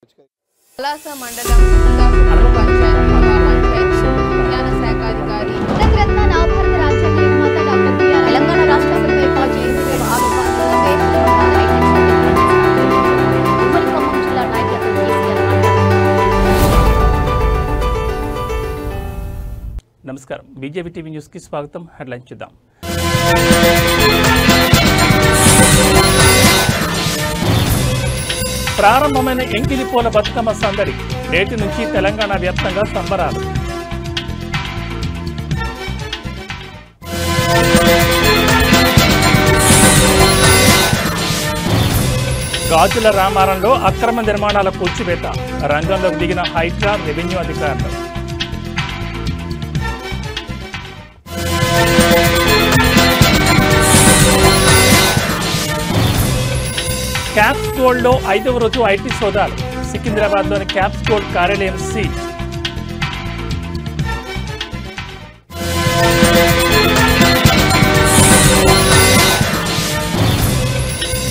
పలాస మండలం పంచాయతీ విజ్ఞాన శాఖ అధికారి రత్న నవభారత రాజ్యాంగ నిర్మాత డాక్టర్ బిఆర్ తెలంగాణ రాష్ట్ర అసెంబ్లీ పార్టీ జిల్లా నాయకులు నమస్కారం బీజేపీ టీవీ న్యూస్ కి స్వాగతం. హెడ్లైన్స్ చూద్దాం. ప్రారంభమైన ఎంకిలిపోల బతుకమ్మ సందడి నేటి నుంచి తెలంగాణ వ్యాప్తంగా సంబరాలు. గాజుల రామారంలో అక్రమ నిర్మాణాల కూల్చివేత రంగంలోకి దిగిన హైడ్రా రెవెన్యూ అధికారులు. క్యాప్స్ గోల్డ్లో 5వ రోజు ఐటీ సోదాలు సికింద్రాబాద్లోని క్యాప్స్ గోల్డ్ కార్యాలయం సీజ్.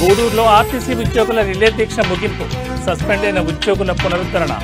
గూడూరులో ఆర్టీసీ ఉద్యోగుల రిలే దీక్ష ముగింపు సస్పెండ్ అయిన ఉద్యోగుల పునరుద్ధరణ.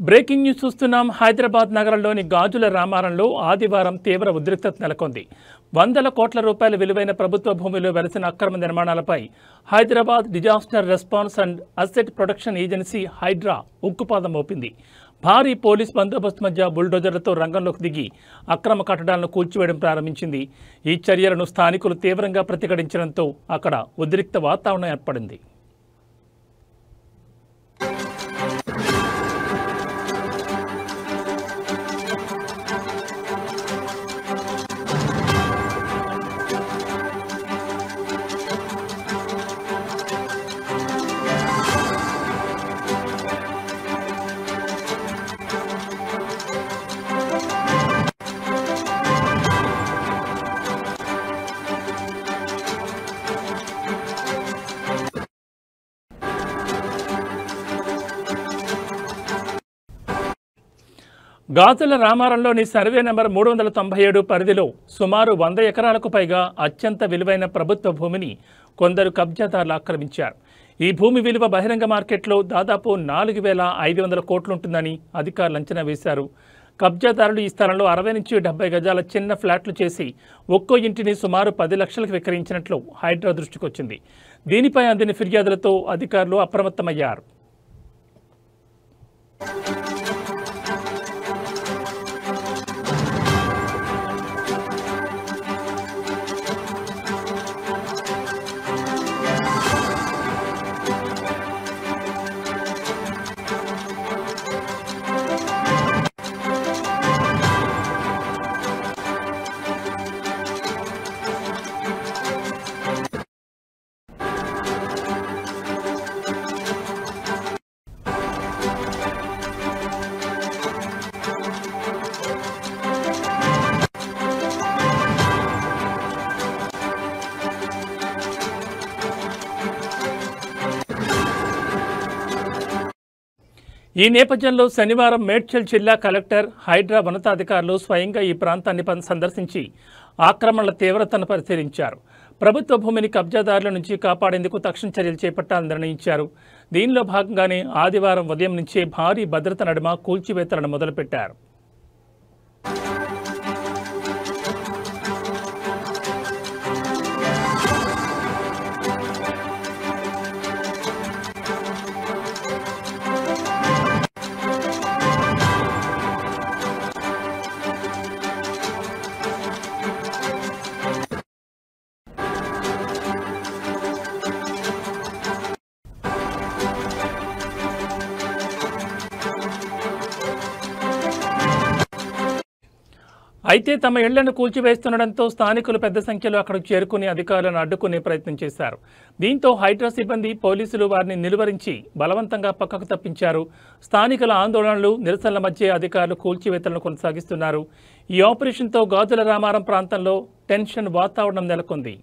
బ్రేకింగ్ న్యూస్ చూస్తున్నాం. హైదరాబాద్ నగరంలోని గాజుల రామారంలో ఆదివారం తీవ్ర ఉద్రిక్తత నెలకొంది. వందల కోట్ల రూపాయల విలువైన ప్రభుత్వ భూమిలో వెలసిన అక్రమ నిర్మాణాలపై Hyderabad disaster response and asset protection agency Hydraa ఉక్కుపాదం మోపింది. భారీ పోలీస్ బందోబస్తు మధ్య బుల్డోజర్లతో రంగంలోకి దిగి అక్రమ కట్టడాలను కూల్చివేయడం ప్రారంభించింది. ఈ చర్యలను స్థానికులు తీవ్రంగా ప్రతిఘటించడంతో అక్కడ ఉద్రిక్త వాతావరణం ఏర్పడింది. గాజుల రామారంలోని సర్వే నెంబర్ 397 పరిధిలో సుమారు 100 ఎకరాలకు పైగా అత్యంత విలువైన ప్రభుత్వ భూమిని కొందరు కబ్జాదారులు ఆక్రమించారు. ఈ భూమి విలువ బహిరంగ మార్కెట్లో దాదాపు 4,500 కోట్లుంటుందని అధికారులు అంచనా వేశారు. కబ్జాదారులు ఈ స్థలంలో 60 నుంచి 70 గజాల చిన్న ఫ్లాట్లు చేసి ఒక్కో ఇంటిని సుమారు 10 లక్షలకు విక్రయించినట్లు హైడ్రా దృష్టికొచ్చింది. దీనిపై అందిన ఫిర్యాదులతో అధికారులు అప్రమత్తమయ్యారు. ఈ నేపథ్యంలో శనివారం మేడ్చల్ జిల్లా కలెక్టర్ హైడ్రా ఉన్నతాధికారులు స్వయంగా ఈ ప్రాంతాన్ని సందర్శించి ఆక్రమణల తీవ్రతను పరిశీలించారు. ప్రభుత్వ భూమిని కబ్జాదారుల నుంచి కాపాడేందుకు తక్షణ చర్యలు చేపట్టాలని నిర్ణయించారు. దీనిలో భాగంగానే ఆదివారం ఉదయం నుంచే భారీ భద్రత నడుమ కూల్చివేతలను మొదలుపెట్టారు. అయితే తమ ఇళ్లను కూల్చివేస్తుండటంతో స్థానికులు పెద్ద సంఖ్యలో అక్కడికి చేరుకుని అధికారులను అడ్డుకునే ప్రయత్నం చేశారు. దీంతో హైడ్రా సిబ్బంది పోలీసులు వారిని నిలువరించి బలవంతంగా పక్కకు తప్పించారు. స్థానికుల ఆందోళనలు నిరసనల మధ్య అధికారులు కూల్చివేతలను కొనసాగిస్తున్నారు. ఈ ఆపరేషన్తో గాజుల రామారం ప్రాంతంలో టెన్షన్ వాతావరణం నెలకొంది.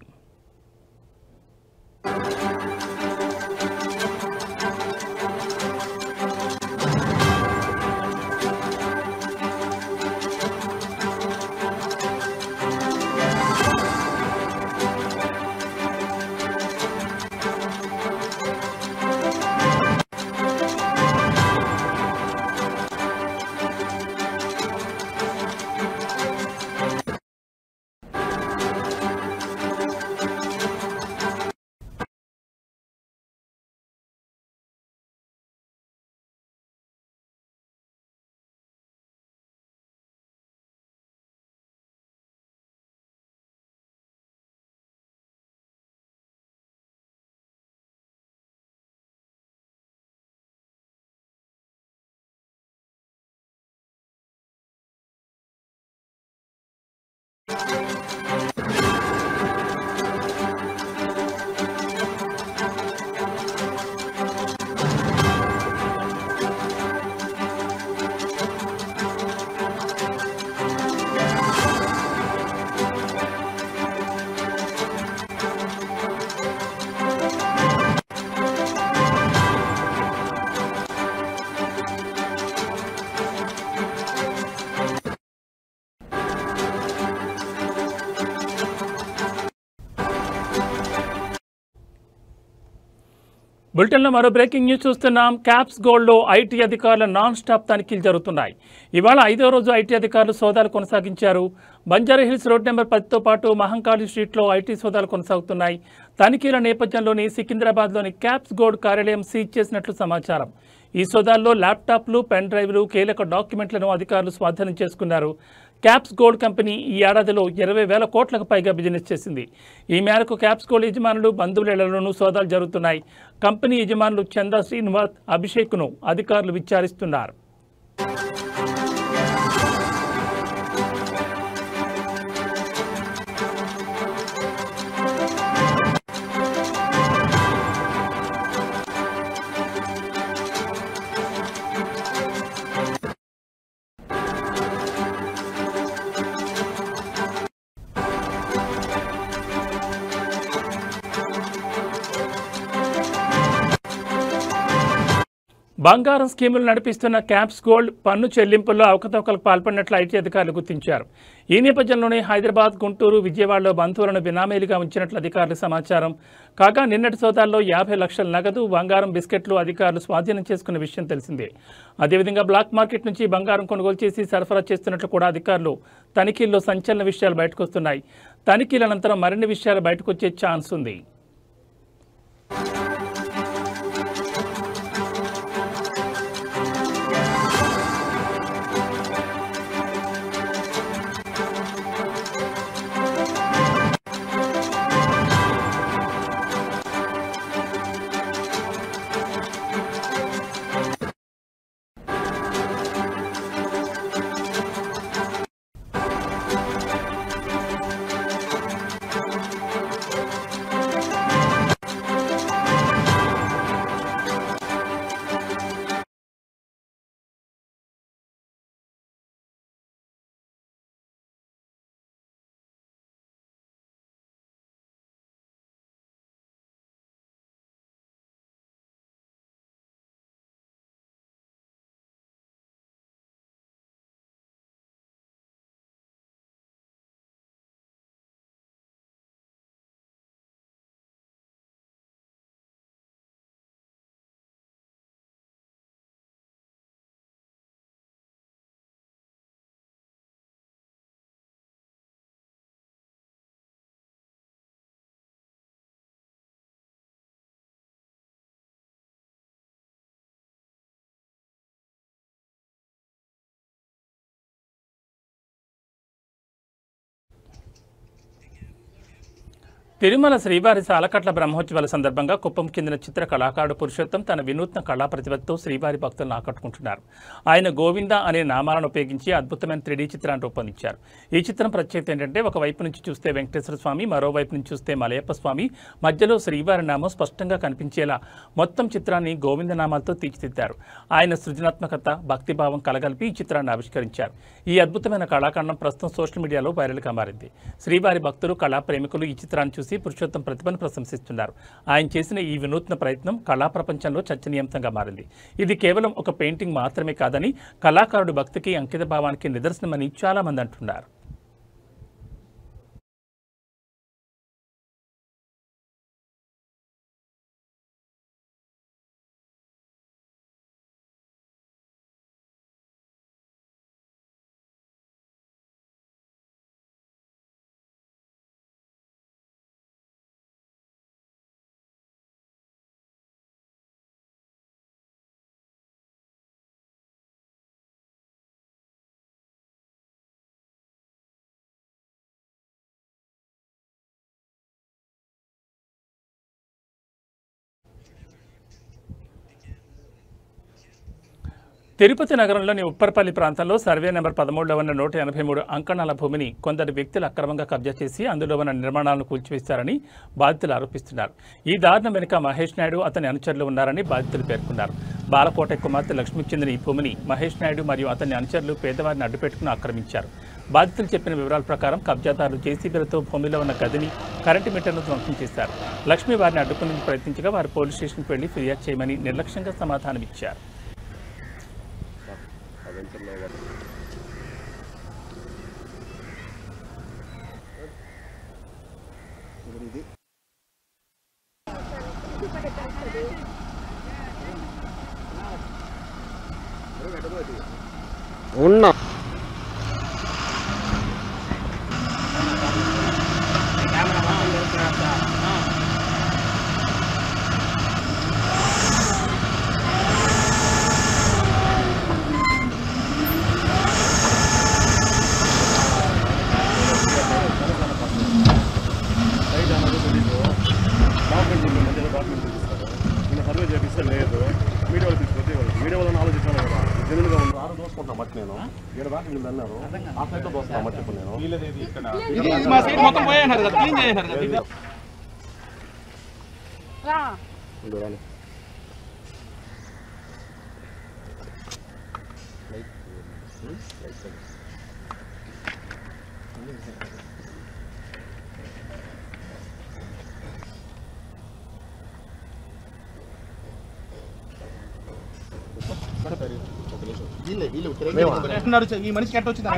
బులెటిన్లో మరో బ్రేకింగ్ న్యూస్ చూస్తున్నాం. క్యాప్స్ గోల్డ్లో ఐటీ అధికారుల నాన్ స్టాప్ తనిఖీలు జరుగుతున్నాయి. ఇవాళ 5వ రోజు ఐటీ అధికారులు సోదాలు కొనసాగించారు. బంజారాహిల్స్ రోడ్ నెంబర్ 10తో పాటు మహంకాళి స్ట్రీట్లో ఐటీ సోదాలు కొనసాగుతున్నాయి. తనిఖీల నేపథ్యంలోని సికింద్రాబాద్లోని క్యాప్స్ గోల్డ్ కార్యాలయం సీజ్ చేసినట్లు సమాచారం. ఈ సోదాల్లో ల్యాప్టాప్లు, పెన్ డ్రైవ్లు, కీలక డాక్యుమెంట్లను అధికారులు స్వాధీనం చేసుకున్నారు. క్యాప్స్ గోల్డ్ కంపెనీ ఈ ఏడాదిలో 20,000 కోట్లకు పైగా బిజినెస్ చేసింది. ఈ మేరకు క్యాప్స్ గోల్డ్ యజమానులు, బంధువుల ఇళ్లలోనూ సోదాలు జరుగుతున్నాయి. కంపెనీ యజమానులు చందా శ్రీనివాస్, అభిషేక్ను అధికారులు విచారిస్తున్నారు. బంగారం స్కీములు నడిపిస్తున్న క్యాప్స్ గోల్డ్ పన్ను చెల్లింపుల్లో అవకతవకలకు పాల్పడినట్లు ఐటీ అధికారులు గుర్తించారు. ఈ నేపథ్యంలోనే హైదరాబాద్, గుంటూరు, విజయవాడలో బంధువులను బినామీలుగా ఉంచినట్లు అధికారుల సమాచారం. కాగా నిన్నటి సోదాల్లో 50 లక్షల నగదు, బంగారం, బిస్కెట్లు అధికారులు స్వాధీనం చేసుకున్న విషయం తెలిసిందే. అదేవిధంగా బ్లాక్ మార్కెట్ నుంచి బంగారం కొనుగోలు చేసి సరఫరా చేస్తున్నట్లు కూడా అధికారులు తనిఖీల్లో సంచలన విషయాలు బయటకొస్తున్నాయి. తనిఖీల అనంతరం మరిన్ని విషయాలు బయటకొచ్చే ఛాన్స్ ఉంది. తిరుమల శ్రీవారి సాలకట్ల బ్రహ్మోత్సవాల సందర్భంగా కుప్పం చెందిన చిత్ర కళాకారుడు పురుషోత్తం తన వినూత్న కళా ప్రతిభతో శ్రీవారి భక్తులను ఆకట్టుకుంటున్నారు. ఆయన గోవింద అనే నామాలను ఉపయోగించి అద్భుతమైన 3D చిత్రాన్ని రూపొందించారు. ఈ చిత్రం ప్రత్యేకత ఏంటంటే ఒకవైపు నుంచి చూస్తే వెంకటేశ్వర స్వామి, మరోవైపు నుంచి చూస్తే మలయప్ప స్వామి, మధ్యలో శ్రీవారి నామం స్పష్టంగా కనిపించేలా మొత్తం చిత్రాన్ని గోవింద నామాలతో తీర్చిదిద్దారు. ఆయన సృజనాత్మకత, భక్తిభావం కలగలిపి ఈ చిత్రాన్ని ఆవిష్కరించారు. ఈ అద్భుతమైన కళాఖండం ప్రస్తుతం సోషల్ మీడియాలో వైరల్గా మారింది. శ్రీవారి భక్తులు, కళా ప్రేమికులు ఈ చిత్రాన్ని చూసి పురుషోత్తం ప్రతిభను ప్రశంసిస్తున్నారు. ఆయన చేసిన ఈ వినూత్న ప్రయత్నం కళా ప్రపంచంలో చర్చనీయాంశంగా మారింది. ఇది కేవలం ఒక పెయింటింగ్ మాత్రమే కాదని కళాకారుడు భక్తికి, అంకిత భావానికి నిదర్శనమని చాలా మంది అంటున్నారు. తిరుపతి నగరంలోని ఉప్పర్పల్లి ప్రాంతంలో సర్వే నెంబర్ 13లో ఉన్న 183 అంకణాల భూమిని కొందరు వ్యక్తులు అక్రమంగా కబ్జా చేసి అందులో ఉన్న నిర్మాణాలను కూల్చివేశారని బాధితులు ఆరోపిస్తున్నారు. ఈ దారుణం వెనుక మహేష్ నాయుడు, అతని అనుచరులు ఉన్నారని బాధితులు పేర్కొన్నారు. బాలకోట కుమార్తె లక్ష్మికి చెందిన ఈ భూమిని మహేష్ నాయుడు మరియు అతని అనుచరులు పేదవారిని అడ్డుపెట్టుకుని ఆక్రమించారు. బాధితులు చెప్పిన వివరాల ప్రకారం కబ్జాదారులు జేసీబీలతో భూమిలో ఉన్న గదిని, కరెంటు మీటర్ను ధ్వంసం చేశారు. లక్ష్మి వారిని అడ్డుకునేందుకు ప్రయత్నించగా వారు పోలీస్ స్టేషన్కి వెళ్లి ఫిర్యాదు చేయమని నిర్లక్ష్యంగా సమాధానమిచ్చారు. ఉన్నా సర్వే చేపిస్తే లేదు, మీడియా వాళ్ళు తీసుకొచ్చి మీడియా వాళ్ళని ఆలోచించాను కదా. జనులుగా ఉంది ఆరు దోసుకుంటున్నా మట్టి, నేను 7 దాకా వీళ్ళు అన్నారు, ఆ సైడ్లో దోస్తున్నా మట్టి. ఇప్పుడు నేను ఈ మనిషికి ఎట్ట వచ్చింది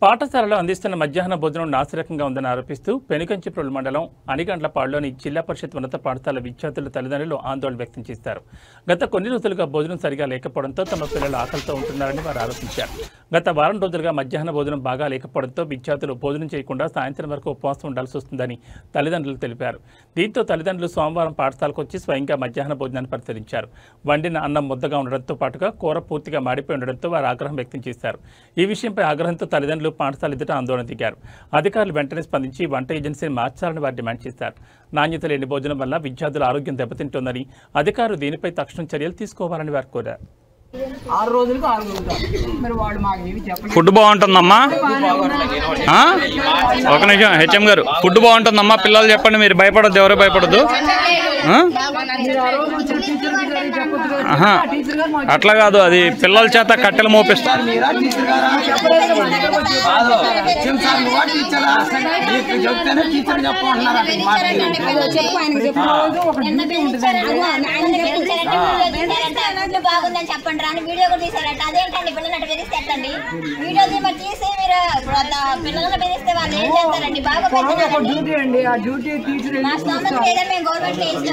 పాఠశాలలో అందిస్తున్న మధ్యాహ్న భోజనం నాసిరకంగా ఉందని ఆరోపిస్తూ పెనుకంచిప్రోలు మండలం అనిగండ్లపాడులోని జిల్లా పరిషత్ ఉన్నత పాఠశాల విద్యార్థుల తల్లిదండ్రులు ఆందోళన వ్యక్తం చేశారు. గత కొన్ని రోజులుగా భోజనం సరిగా లేకపోవడంతో తమ పిల్లలు ఆకలితో ఉంటున్నారని వారు ఆరోపించారు. గత వారం రోజులుగా మధ్యాహ్న భోజనం బాగా లేకపోవడంతో విద్యార్థులు భోజనం చేయకుండా సాయంత్రం వరకు ఉపవాసం ఉండాల్సి వస్తుందని తల్లిదండ్రులు తెలిపారు. దీంతో తల్లిదండ్రులు సోమవారం పాఠశాలకు వచ్చి స్వయంగా మధ్యాహ్న భోజనాన్ని పరిశీలించారు. వండిన అన్నం ముద్దగా ఉండడంతో పాటుగా కూర పూర్తిగా మాడిపోయి ఉండడంతో వారు ఆగ్రహం వ్యక్తం చేశారు. ఈ విషయంపై ఆగ్రహంతో తల్లిదండ్రులు పాఠశాల ఎదుట ఆందోళన దిగారు. అధికారులు వెంటనే స్పందించి వంట ఏజెన్సీని మార్చాలని వారు డిమాండ్ చేశారు. నాణ్యత లేని భోజనం వల్ల విద్యార్థుల ఆరోగ్యం దెబ్బతింటోందని అధికారులు దీనిపై తక్షణం చర్యలు తీసుకోవాలని వారు కోరారు. 6 రోజులకు 6 రోజులు మరి వాడు మాకు ఏమి చెప్పలేదు. ఫుడ్ బాగుంటుందమ్మా? ఒక నిమిషం హెచ్ఎం గారు, ఫుడ్ బాగుంటుందమ్మా? పిల్లలు చెప్పండి, మీరు భయపడద్దు, ఎవరు భయపడద్దు. అట్లా కాదు, అది పిల్లల చేత కట్టెలు మోపిస్తారు. చెప్పండి రాని వీడియో కూడా తీసారట. అదేంటండి పిల్లలు బెదిరిస్తే ఎట్టండి? వీడియో తీసి మీరు పిల్లలను బెదిరిస్తే వాళ్ళు ఏం చేస్తారండి? బాగా మా స్థానం ఏదైనా మేము గవర్నమెంట్ ఇస్తాం.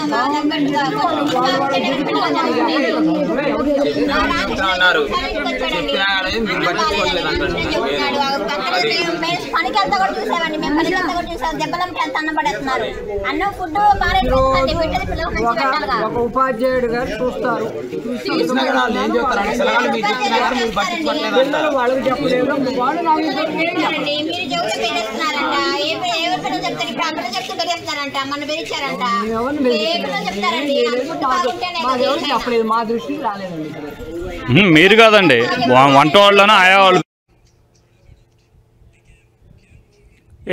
పనికి అంతా కూడా చూసామండి. మేము పనికి అంతా కూడా చూసాం. దెబ్బలంటే ఎంత అన్నం పడేస్తున్నారు. అన్నం ఫుడ్ పారేస్తుంది. పెట్టేది పిల్లలకు మంచి పెట్టాలిగా. ఒక ఉపాధ్యాయుడు గారు చూస్తారు. వాళ్ళకి చెప్పలేదు. వాళ్ళు మీరు జోకి పెట్టేస్తున్నారంట. ఏ పిల్లలు చెప్తారు? ఇప్పుడు అందరూ చెప్తూ పెట్టేస్తున్నారంట. మన బెరిచారంట. ఏ పిల్లలు చెప్తారండి? ఫుడ్ బాగుంటేనే చెప్పలేదు. మా దృష్టికి రాలేదండి. మీరు కాదండి, వంట వాళ్ళను ఆయా వాళ్ళు.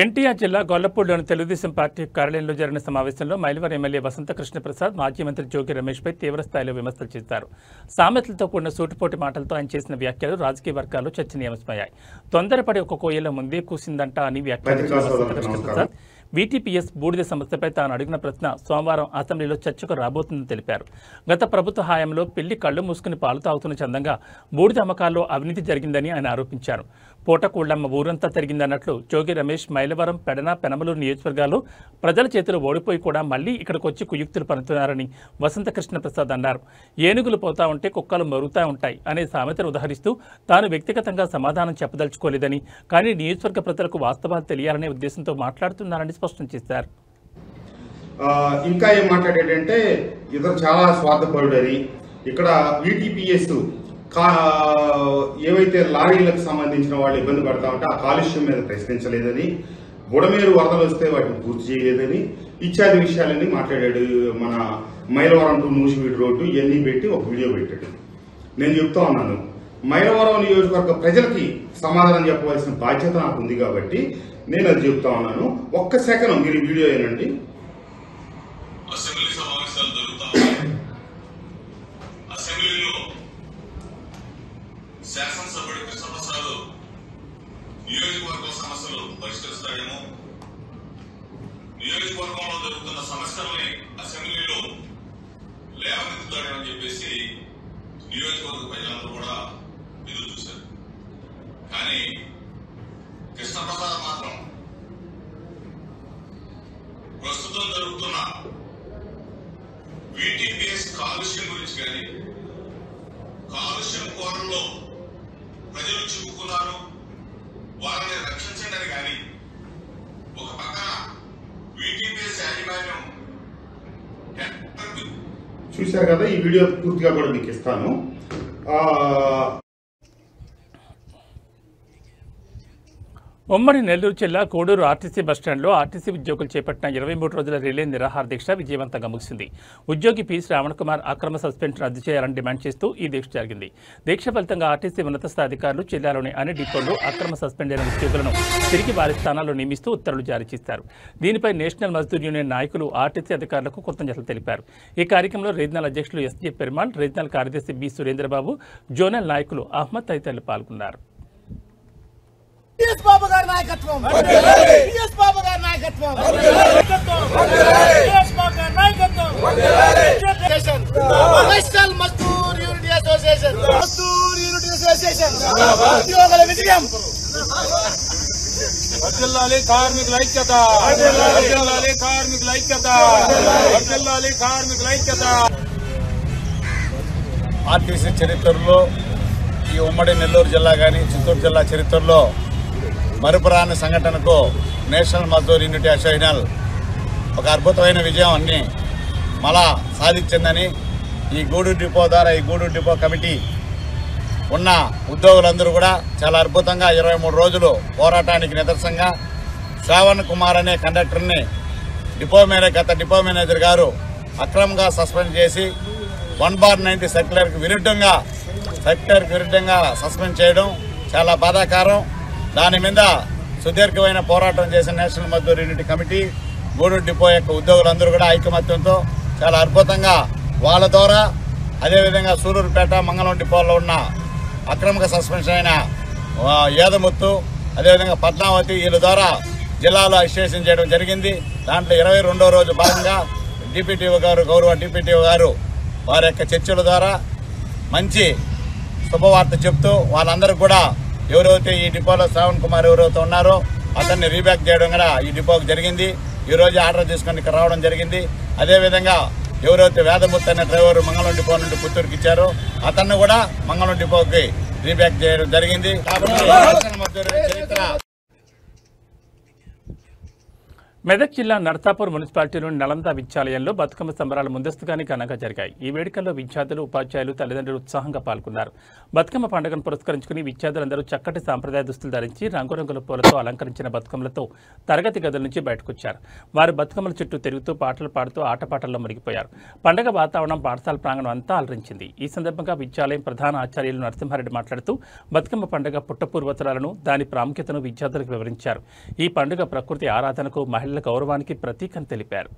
ఎన్టీఆర్ జిల్లా గొల్లపూడిలోని తెలుగుదేశం పార్టీ కార్యాలయంలో జరిగిన సమావేశంలో మైలవరం ఎమ్మెల్యే వసంత కృష్ణప్రసాద్ మాజీ మంత్రి జోగి రమేష్పై తీవ్రస్థాయిలో విమర్శలు చేశారు. సామెతలతో కూడిన సూటిపోటి మాటలతో ఆయన చేసిన వ్యాఖ్యలు రాజకీయ వర్గాల్లో చర్చనీయాంశమయ్యాయి. తొందరపడి ఒక కోయిల ముందే కూసిందంట అని వ్యాఖ్యానించిన వసంత కృష్ణప్రసాద్ వీటీపీఎస్ బూడిద సమస్యపై తాను అడిగిన ప్రశ్న సోమవారం అసెంబ్లీలో చర్చకు రాబోతుందని తెలిపారు. గత ప్రభుత్వ హయాంలో పిల్లి కళ్లు మూసుకుని పాలు తాగుతున్న చందంగా బూడిద అమ్మకాల్లో అవినీతి జరిగిందని ఆయన ఆరోపించారు. పూటకూళ్లమ్మ ఊరంతా తిరిగిందన్నట్లు జోగి రమేష్ మైలవరం, పెడన, పెనమలూరు నియోజకవర్గాల్లో ప్రజల చేతులు ఓడిపోయి కూడా మళ్లీ ఇక్కడికి వచ్చి కుయుక్తులు పనుతున్నారని వసంత కృష్ణప్రసాద్ అన్నారు. ఏనుగులు పోతా ఉంటే కుక్కలు మరుగుతూ ఉంటాయి అనే సామెతను ఉదహరిస్తూ తాను వ్యక్తిగతంగా సమాధానం చెప్పదలుచుకోలేదని, కానీ నియోజకవర్గ ప్రజలకు వాస్తవాలు తెలియాలనే ఉద్దేశంతో మాట్లాడుతున్నారని స్పష్టం చేశారు. ఇంకా ఏం మాట్లాడేటంటే ఇతను చాలా స్వార్థపరుడని, ఇక్కడ వీటీపీఎస్ ఏవైతే లారీలకు సంబంధించిన వాళ్ళు ఇబ్బంది పడతా ఉంటే ఆ కాలుష్యం మీద ప్రశ్నించలేదని, బుడమేరు వరదలు వస్తే వాటిని పూర్తి చేయలేదని, ఇత్యాది విషయాలన్నీ మాట్లాడాడు. మన మైలవరం టు నూజివీడు రోడ్డు ఇవన్నీ పెట్టి ఒక వీడియో పెట్టాడు. నేను చెప్తా ఉన్నాను, మైలవరం నియోజకవర్గ ప్రజలకి సమాధానం చెప్పవలసిన బాధ్యత నాకు ఉంది కాబట్టి నేను అది చెప్తా ఉన్నాను. ఒక్క సెకండ్ మీరు వీడియో ఏనండి. అసెంబ్లీ సమావేశాలు జరుగుతాయి. అసెంబ్లీలో శాసనసభ్యుడు కృష్ణప్రసాద్ నియోజకవర్గ సమస్యలు పరిష్కరిస్తాడేమో, నియోజకవర్గంలో జరుగుతున్న సమస్యల్ని అసెంబ్లీలో లేవనెత్తుతాడేమో అని చెప్పేసి నియోజకవర్గ ప్రజలందరూ కూడా ఎదురు చూశారు. కానీ కృష్ణప్రసాద్ మాత్రం ప్రస్తుతం జరుగుతున్న వీటీపీఎస్ కాలుష్యం గురించి కానీ, కాలుష్యం కోరల్లో ప్రజలు చిక్కుకున్నారు, వారిని రక్షించండి కానీ, ఒక పక్కన వీటీపీఎస్ యాజమాన్యం చూశారు కదా. ఈ వీడియో పూర్తిగా కూడా మీకు ఇస్తాను. ఉమ్మడి నెల్లూరు జిల్లా కోడూరు ఆర్టీసీ బస్టాండ్లో ఆర్టీసీ ఉద్యోగులు చేపట్టిన 23 రోజుల రిలే నిరాహార దీక్ష విజయవంతంగా ముగిసింది. ఉద్యోగి పి శ్రావణ్ కుమార్ అక్రమ సస్పెన్షన్ రద్దు చేయాలని డిమాండ్ చేస్తూ ఈ దీక్ష జరిగింది. దీక్ష ఫలితంగా ఆర్టీసీ ఉన్నత స్థాయి అధికారులు జిల్లాలోని అన్ని డిపోల్లో అక్రమ సస్పెండ్ అయిన ఉద్యోగులను తిరిగి వారి స్థానాల్లో నియమిస్తూ ఉత్తర్వులు జారీ చేశారు. దీనిపై నేషనల్ మజ్దూర్ యూనియన్ నాయకులు ఆర్టీసీ అధికారులకు కృతజ్ఞతలు తెలిపారు. ఈ కార్యక్రమంలో రీజనల్ అధ్యక్షులు ఎస్జే పెరుమాళ్, రీజనల్ కార్యదర్శి బి సురేంద్రబాబు, జోనల్ నాయకులు అహ్మద్ తదితరులు పాల్గొన్నారు. బాబు గారి నాయకత్వం, బాబు గారి నాయకత్వం, national Mazdoor unity association, Mazdoor unity association ఉద్యోగుల విజయం. వర్ధిల్లాలి కార్మికుల ఐక్యత, వర్ధిల్లాలి కార్మికుల ఐక్యత, వర్ధిల్లాలి కార్మికుల ఐక్యత. ఆర్టీసీ చరిత్రలో, ఈ ఉమ్మడి నెల్లూరు జిల్లా కానీ చిత్తూరు జిల్లా చరిత్రలో మరుపురాని సంఘటనకు నేషనల్ మజ్దూర్ యూనిటీ అసోసియేషన్ ఒక అద్భుతమైన విజయాన్ని మళ్ళా సాధించిందని, ఈ గూడూరు డిపో ద్వారా, ఈ గూడూరు డిపో కమిటీ ఉన్న ఉద్యోగులందరూ కూడా చాలా అద్భుతంగా 23 రోజులు పోరాటానికి నిదర్శనంగా శ్రావణ్ కుమార్ అనే కండక్టర్ని గత డిపో మేనేజర్ గారు అక్రమంగా సస్పెండ్ చేసి 1/90 సర్క్యులర్కి విరుద్ధంగా సస్పెండ్ చేయడం చాలా బాధాకరం. దాని మీద సుదీర్ఘమైన పోరాటం చేసిన national Mazdoor unity committee, Gudur depot యొక్క ఉద్యోగులందరూ కూడా ఐకమత్యంతో చాలా అద్భుతంగా వాళ్ళ ద్వారా, అదేవిధంగా సూలూరుపేట, మంగళం డిపోల్లో ఉన్న అక్రమంగా సస్పెన్షన్ అయిన ఏదముత్తు, అదేవిధంగా పద్మావతి, వీళ్ళ ద్వారా జిల్లాలో అసోసియేషన్ చేయడం జరిగింది. దాంట్లో 22వ రోజు భాగంగా డిప్యూటీఓ గారు, గౌరవ డిప్యూటీఓ గారు వారి యొక్క చర్చల ద్వారా మంచి శుభవార్త చెప్తూ వాళ్ళందరూ కూడా ఎవరైతే ఈ డిపోలో శ్రావణ్ కుమార్ ఎవరైతే ఉన్నారో అతన్ని రీబ్యాక్ చేయడం కూడా ఈ డిపోకి జరిగింది. ఈరోజు ఆర్డర్ తీసుకొని ఇక్కడ రావడం జరిగింది. అదేవిధంగా ఎవరైతే వేదమూర్తి అనే డ్రైవర్ మంగళం డిపో నుండి పుత్తూరుకి ఇచ్చారో అతన్ని కూడా మంగళం డిపోకి రీబ్యాక్ చేయడం జరిగింది. చరిత్ర. మెదక్ జిల్లా నర్సాపూర్ మున్సిపాలిటీలోని నలంద విద్యాలయంలో బతుకమ్మ సంబరాలు ముందస్తుగానే ఘనంగా జరిగాయి. ఈ వేడుకల్లో విద్యార్థులు, ఉపాధ్యాయులు, తల్లిదండ్రులు ఉత్సాహంగా పాల్గొన్నారు. బతుకమ్మ పండుగను పురస్కరించుకుని విద్యార్థులందరూ చక్కటి సాంప్రదాయ దుస్తులు ధరించి రంగురంగుల పూలతో అలంకరించిన బతుకమ్మలతో తరగతి గదుల నుంచి బయటకొచ్చారు. వారు బతుకమ్మల చుట్టూ తిరుగుతూ పాటలు పాడుతూ ఆటపాటల్లో మునిగిపోయారు. పండుగ వాతావరణం పాఠశాల ప్రాంగణం అంతా అలరించింది. ఈ సందర్భంగా విద్యాలయం ప్రధాన ఆచార్యులు నరసింహారెడ్డి మాట్లాడుతూ బతుకమ్మ పండుగ పుట్టపూర్వతరాలను, దాని ప్రాముఖ్యతను విద్యార్థులకు వివరించారు. ఈ పండుగ ప్రకృతి ఆరాధనకు, మహిళల గౌరవానికి ప్రతీకని తెలిపారు.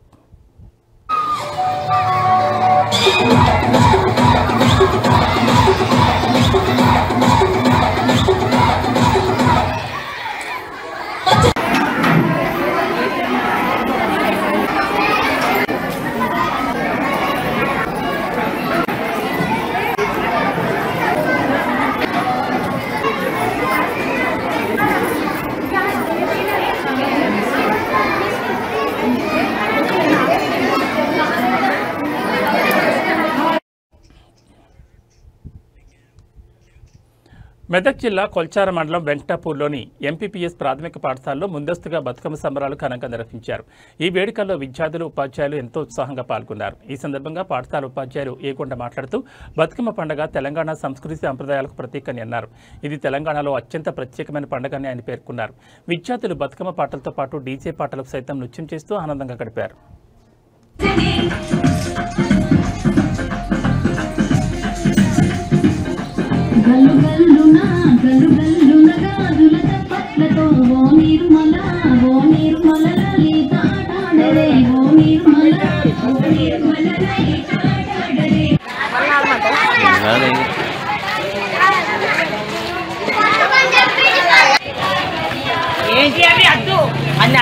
మెదక్ జిల్లా కొల్చార మండలం వెంకటాపూర్లోని ఎంపీపీఎస్ ప్రాథమిక పాఠశాలలో ముందస్తుగా బతుకమ్మ సంబరాలు ఘనంగా నిర్వహించారు. ఈ వేడుకల్లో విద్యార్థులు, ఉపాధ్యాయులు ఎంతో ఉత్సాహంగా పాల్గొన్నారు. ఈ సందర్భంగా పాఠశాల ఉపాధ్యాయులు ఏగొండ మాట్లాడుతూ బతుకమ్మ పండుగ తెలంగాణ సంస్కృతి సంప్రదాయాలకు ప్రతీకని అన్నారు. ఇది తెలంగాణలో అత్యంత ప్రత్యేకమైన పండుగని ఆయన పేర్కొన్నారు. విద్యార్థులు బతుకమ్మ పాటలతో పాటు డీజే పాటలకు సైతం నృత్యం చేస్తూ ఆనందంగా గడిపారు. ఏంటి అవి అద్దు అన్న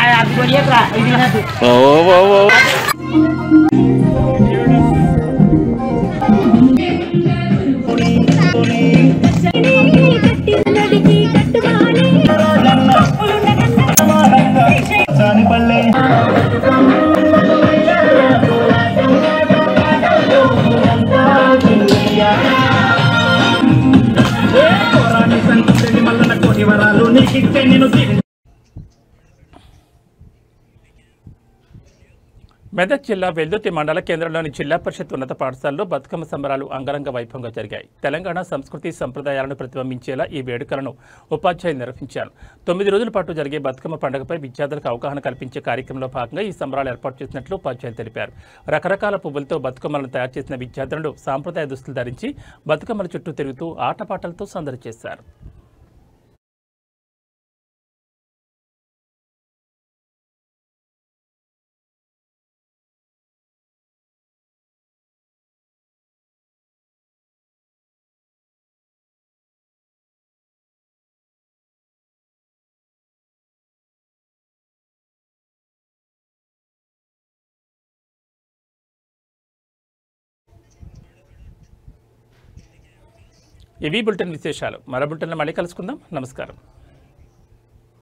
మెదక్ జిల్లా వెల్దుర్తి మండల కేంద్రంలోని జిల్లా పరిషత్ ఉన్నత పాఠశాలలో బతుకమ్మ సంబరాలు అంగరంగ వైభవంగా జరిగాయి. తెలంగాణ సంస్కృతి సంప్రదాయాలను ప్రతిబింబించేలా ఈ వేడుకలను ఉపాధ్యాయులు నిర్వహించారు. 9 రోజుల పాటు జరిగే బతుకమ్మ పండుగపై విద్యార్థులకు అవగాహన కల్పించే కార్యక్రమంలో భాగంగా ఈ సంబరాలు ఏర్పాటు చేసినట్లు ఉపాధ్యాయులు తెలిపారు. రకరకాల పువ్వులతో బతుకమ్మలను తయారు చేసిన విద్యార్థులు సాంప్రదాయ దుస్తులు ధరించి బతుకమ్మల చుట్టూ తిరుగుతూ ఆటపాటలతో సందడి చేశారు. ఇవి బులెటిన్ విశేషాలు. మరో బులెటిన్లో మళ్ళీ కలుసుకుందాం. నమస్కారం.